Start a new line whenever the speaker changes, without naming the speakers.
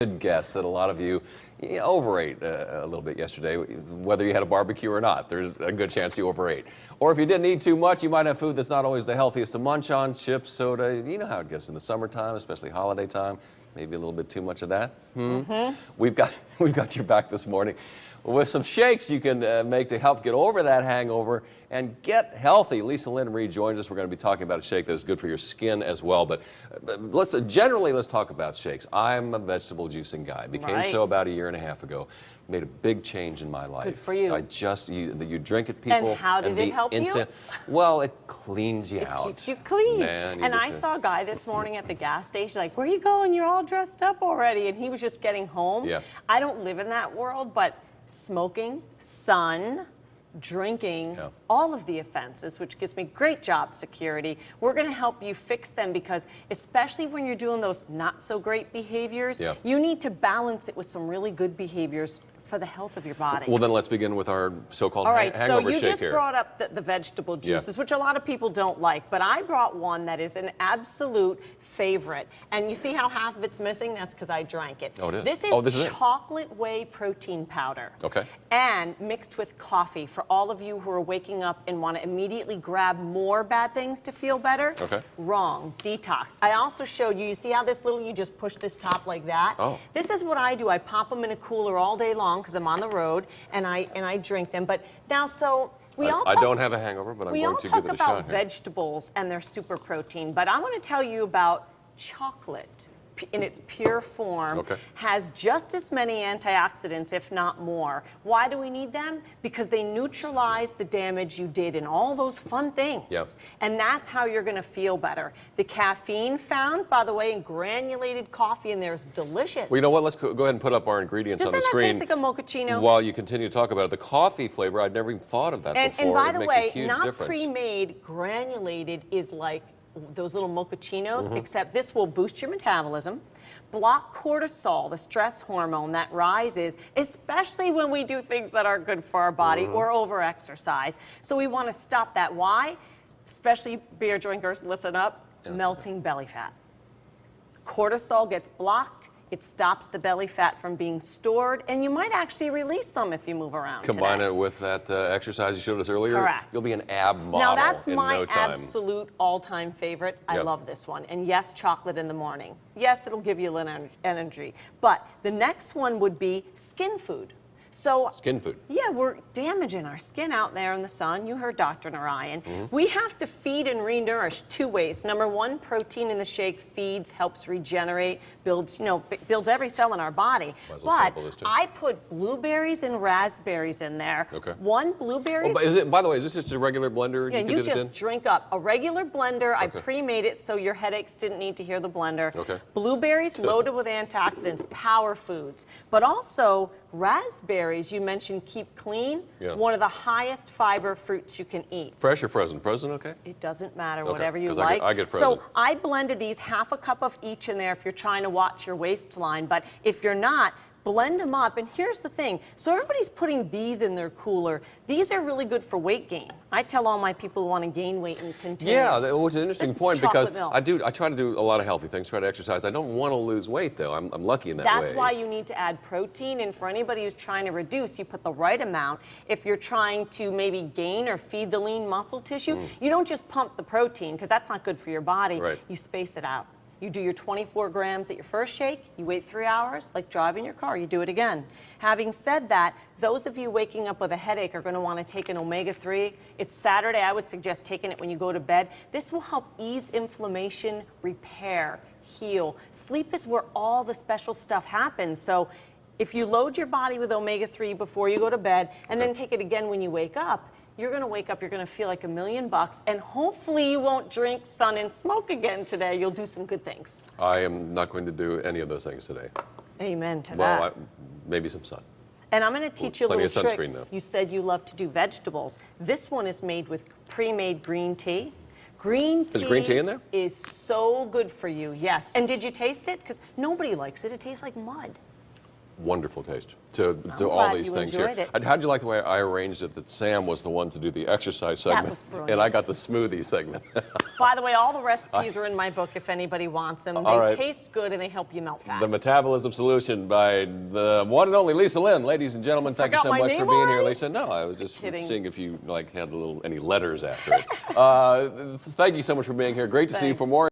Good guess that a lot of you overate a little bit yesterday, whether you had a barbecue or not. There's a good chance you overate. Or if you didn't eat too much, you might have food that's not always the healthiest to munch on, chips, soda. You know how it gets in the summertime, especially holiday time. Maybe a little bit too much of that. We've got your back this morning with some shakes you can make to help get over that hangover and get healthy. Lisa, Lynn, and Reed joins us. We're going to be talking about a shake that is good for your skin as well. But let's talk about shakes. I'm a vegetable juicing guy. Became so about a year and a half ago. Made a big change in my life.
Good for you.
You drink it, people.
And how did it help you?
Well, it cleans you out.
It keeps you clean.
Man,
and I saw a guy this morning at the gas station, like, where are you going? You're all dressed up already. And he was just getting home.
Yeah.
I don't live in that world, but smoking, sun, drinking, all of the offenses, which gives me great job security. We're going to help you fix them because especially when you're doing those not so great behaviors, you need to balance it with some really good behaviors for the health of your body.
Well, then let's begin with our so-called hangover shake here.
All right, so you just brought up the vegetable juices, which a lot of people don't like, but I brought one that is an absolute favorite. And you see how half of it's missing? That's because I drank it.
Oh, it is?
This is chocolate whey protein powder.
Okay.
And mixed with coffee for all of you who are waking up and want to immediately grab more bad things to feel better.
Okay.
Wrong. Detox. I also showed you see how you just push this top like that?
Oh.
This is what I do. I pop them in a cooler all day long because I'm on the road and I drink them. But now, I
don't have a hangover, but I'm going to give it a shot.
We all talk about vegetables and their super protein, but I want to tell you about chocolate in its pure form. Has just as many antioxidants, if not more. Why do we need them? Because they neutralize the damage you did in all those fun things. And that's how you're going to feel better. The caffeine found, by the way, in granulated coffee in there is delicious.
Well, you know what? Let's go ahead and put up our ingredients on the screen.
Doesn't that taste like a mochaccino?
While you continue to talk about it, the coffee flavor, I'd never even thought of that before.
And by the way,
not
pre-made, granulated is like those little mochachinos, except this will boost your metabolism, block cortisol, the stress hormone that rises, especially when we do things that aren't good for our body or over-exercise. So we want to stop that. Why? Especially beer drinkers, listen up, melting belly fat. Cortisol gets blocked. It stops the belly fat from being stored, and you might actually release some if you move around.
Combine it with that exercise you showed us earlier.
Correct.
You'll be an ab model
now that's
in
my
no time.
absolute all-time favorite. I love this one. And yes, chocolate in the morning. Yes, it'll give you a little energy. But the next one would be skin food. So
skin food.
Yeah, we're damaging our skin out there in the sun. You heard Dr. Narayan. We have to feed and re-nourish two ways. Number one, protein in the shake feeds, helps regenerate, builds every cell in our body. But I put blueberries and raspberries in there. One blueberry.
By the way, is this just a regular blender?
Yeah, you just drink up. A regular blender, I pre-made it so your headaches didn't need to hear the blender. Blueberries loaded with antioxidants, power foods. But also raspberries, you mentioned keep clean, one of the highest fiber fruits you can eat.
Fresh or frozen? Frozen, okay?
It doesn't matter, whatever you like.
I get frozen.
So I blended these, half a cup of each in there if you're trying to watch your waistline, but if you're not, blend them up. And here's the thing. So everybody's putting these in their cooler. These are really good for weight gain. I tell all my people who want to gain weight and continue.
Yeah, that was an interesting point because I try to do a lot of healthy things, try to exercise. I don't want to lose weight though. I'm lucky in that way.
That's why you need to add protein. And for anybody who's trying to reduce, you put the right amount. If you're trying to maybe gain or feed the lean muscle tissue, you don't just pump the protein because that's not good for your body. You space it out. You do your 24 grams at your first shake, you wait 3 hours, like driving your car, you do it again. Having said that, those of you waking up with a headache are going to want to take an omega-3. It's Saturday, I would suggest taking it when you go to bed. This will help ease inflammation, repair, heal. Sleep is where all the special stuff happens. So if you load your body with omega-3 before you go to bed and then take it again when you wake up, you're going to wake up, you're going to feel like $1 million, and hopefully you won't drink, sun, and smoke again today. You'll do some good things.
I am not going to do any of those things today.
Amen to that.
Well, maybe some sun.
And I'm going to teach you a little trick.
Sunscreen, though.
You said you love to do vegetables. This one is made with pre-made green tea. Green tea.
Is green tea in there?
Is so good for you, yes. And did you taste it? Because nobody likes it. It tastes like mud.
wonderful taste to all
glad
these
you
things
enjoyed
here.
it.
How'd you like the way I arranged it? That Sam was the one to do the exercise segment,
was brilliant.
and I got the smoothie segment.
By the way, all the recipes are in my book if anybody wants them. They
right.
taste good and they help you melt fat.
The Metabolism Solution by the one and only Lisa Lynn. Ladies and gentlemen, thank you
Forgot
so
my
much for
name
being here,
already?
Lisa. No, I was just
kidding.
seeing if you had any letters after it. Thank you so much for being here. Great to see you. For
Thanks.
more